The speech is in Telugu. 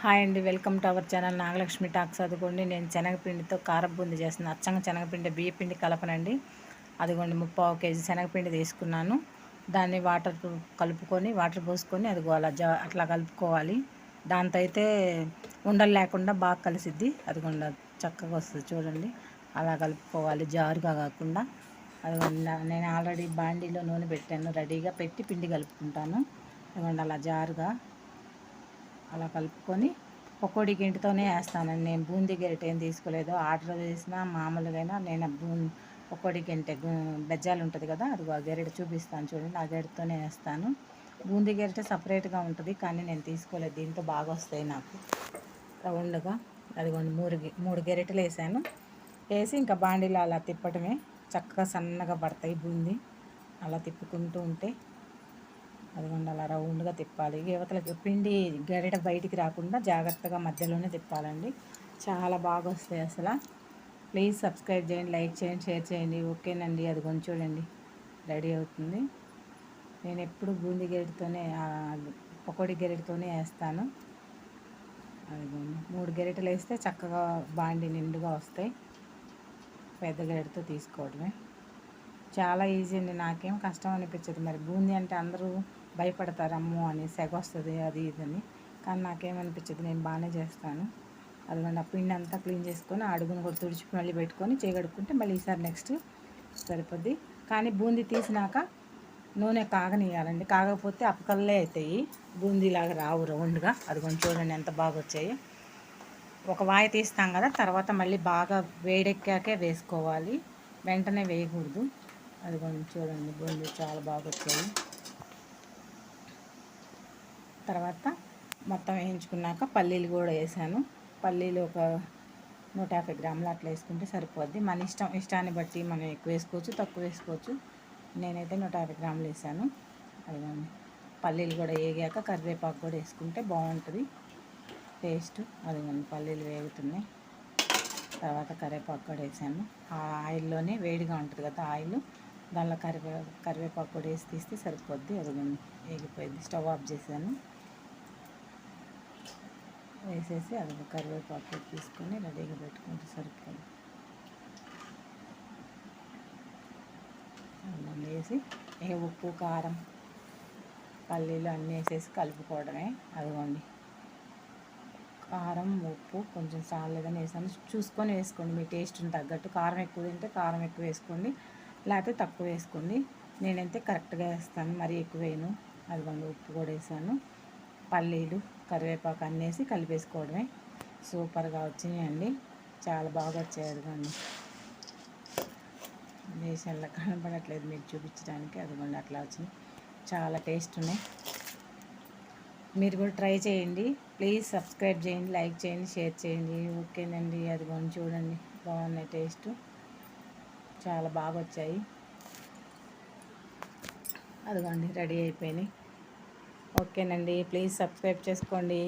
హాయ్ అండి, welcome to our channel Nagalakshmi talks. అదిగోండి నేను శనగపిండితో కారం బూంది చేస్తున్నాను. అచ్చంగా శనగపిండి బియ్య పిండి కలపనండి. అదిగోండి 3/4 కేజీ శనగపిండి తీసుకున్నాను. దాన్ని వాటర్ కలుపుకొని వాటర్ పోసుకొని అదిగో అలా అట్లా కలుపుకోవాలి. దాంతో అయితే ఉండలు లేకుండా బాగా కలిసిద్ది. అదిగోండి చక్కగా వస్తుంది చూడండి. అలా కలుపుకోవాలి, జారుగా కాకుండా. అదిగోండి నేను ఆల్రెడీ బాండీలో నూనె పెట్టాను, రెడీగా పెట్టి పిండి కలుపుకుంటాను. అదిగోండి అలా జారుగా అలా కలుపుకొని పకోడీ గెంటితోనే వేస్తానండి. నేను బూందీ గెరిట ఏం తీసుకోలేదు. ఆర్డర్ చేసినా మామూలుగా నేను పకోడీ గెంటె బెజ్జాలు ఉంటుంది కదా, అది ఆ గెరిట చూపిస్తాను చూడండి. ఆ గెరిటతోనే వేస్తాను. బూందీ గెరిట సపరేట్గా ఉంటుంది, కానీ నేను తీసుకోలేదు. దీంతో బాగా వస్తాయి నాకు రౌండ్గా. అదిగోండి మూడు గెరిటలు వేసాను. వేసి ఇంకా బాండీలో అలా తిప్పటమే. చక్కగా సన్నగా పడతాయి బూందీ. అలా తిప్పుకుంటూ ఉంటే అదిగోండి అలా రౌండ్గా తిప్పాలి. యువతలకి పిండి గరిట బయటికి రాకుండా జాగ్రత్తగా మధ్యలోనే తిప్పాలండి. చాలా బాగా వస్తాయి అసలు. ప్లీజ్ సబ్స్క్రైబ్ చేయండి, లైక్ చేయండి, షేర్ చేయండి. ఓకేనండి. అది కొంచెం చూడండి రెడీ అవుతుంది. నేను ఎప్పుడు బూందీ గరిటతోనే పకోడీ గరిటతోనే వేస్తాను. అదిగోండి 3 గరిటలు వేస్తే చక్కగా బాండి నిండుగా వస్తాయి. పెద్ద గరిటతో తీసుకోవడమే. చాలా ఈజీ అండి. నాకేం కష్టం అనిపించదు. మరి బూందీ అంటే అందరూ భయపడతారు, అమ్మో అని, సెగ వస్తుంది అది ఇదని. కానీ నాకేమనిపించదు, నేను బాగానే చేస్తాను. అదిగోండి ఆ పిండి అంతా క్లీన్ చేసుకొని అడుగును కూడా తుడిచి మళ్ళీ పెట్టుకొని చేయగడుక్కుంటే మళ్ళీ ఈసారి నెక్స్ట్ సరిపోద్ది. కానీ బూందీ తీసినాక నూనె కాగనియాలండి. కాగకపోతే అప్పకల్లే అవుతాయి, బూందీలాగా రావు రౌండ్గా. అదిగోండి చూడండి ఎంత బాగా వచ్చాయి. ఒక వాయి తీస్తాం కదా, తర్వాత మళ్ళీ బాగా వేడెక్కాకే వేసుకోవాలి, వెంటనే వేయకూడదు. అదిగోండి చూడండి బూందీ చాలా బాగా వచ్చాయి. తర్వాత మొత్తం వేయించుకున్నాక పల్లీలు కూడా వేసాను. పల్లీలు ఒక 150 గ్రాములు అట్లా వేసుకుంటే సరిపోద్ది. మన ఇష్టాన్ని బట్టి మనం ఎక్కువ వేసుకోవచ్చు, తక్కువ వేసుకోవచ్చు. నేనైతే 150 గ్రాములు వేసాను. అదిగోండి పల్లీలు కూడా వేగాక కరివేపాకు కూడా వేసుకుంటే బాగుంటుంది టేస్ట్. అదిగోండి పల్లీలు వేగుతున్నాయి. తర్వాత కరివేపాకు కూడా వేసాను. ఆ ఆయిల్లోనే వేడిగా ఉంటుంది కదా ఆయిల్, దానిలో కరివేపాకు కూడా వేసి తీస్తే సరిపోద్ది. అదిగోండి వేగిపోయింది. స్టవ్ ఆఫ్ చేశాను. వేసేసి అది కరివేపాకు తీసుకొని రెడీగా పెట్టుకుంటే సరిపోద్ది. అన్నీ వేసి ఉప్పు, కారం, పల్లీలు అన్నీ వేసేసి కలుపుకోవడమే. అదిగోండి కారం, ఉప్పు కొంచెం చాలేదని వేసాను. చూసుకొని వేసుకోండి, మీ టేస్ట్ని తగ్గట్టు. కారం ఎక్కువ తింటే కారం ఎక్కువ వేసుకోండి, లేకపోతే తక్కువ వేసుకోండి. నేనైతే కరెక్ట్గా వేస్తాను, మరీ ఎక్కువ వేయను. అదిగోండి ఉప్పు కూడా వేసాను. పల్లీలు, కరివేపాకు అన్నీ వేసి కలిపేసుకోవడమే. సూపర్గా వచ్చినాయండి, చాలా బాగా వచ్చాయి. అదిగోండి దేశంలో కనపడట్లేదు మీకు చూపించడానికి. అదిగోండి అట్లా వచ్చినాయి, చాలా టేస్ట్ ఉన్నాయి. మీరు కూడా ట్రై చేయండి. ప్లీజ్ సబ్స్క్రైబ్ చేయండి, లైక్ చేయండి, షేర్ చేయండి. ఓకేనండి. అదిగోండి చూడండి బాగున్నాయి, టేస్ట్ చాలా బాగా వచ్చాయి. అదిగోండి రెడీ అయిపోయినాయి. ఓకేనండి. ప్లీజ్ సబ్స్క్రైబ్ చేసుకోండి.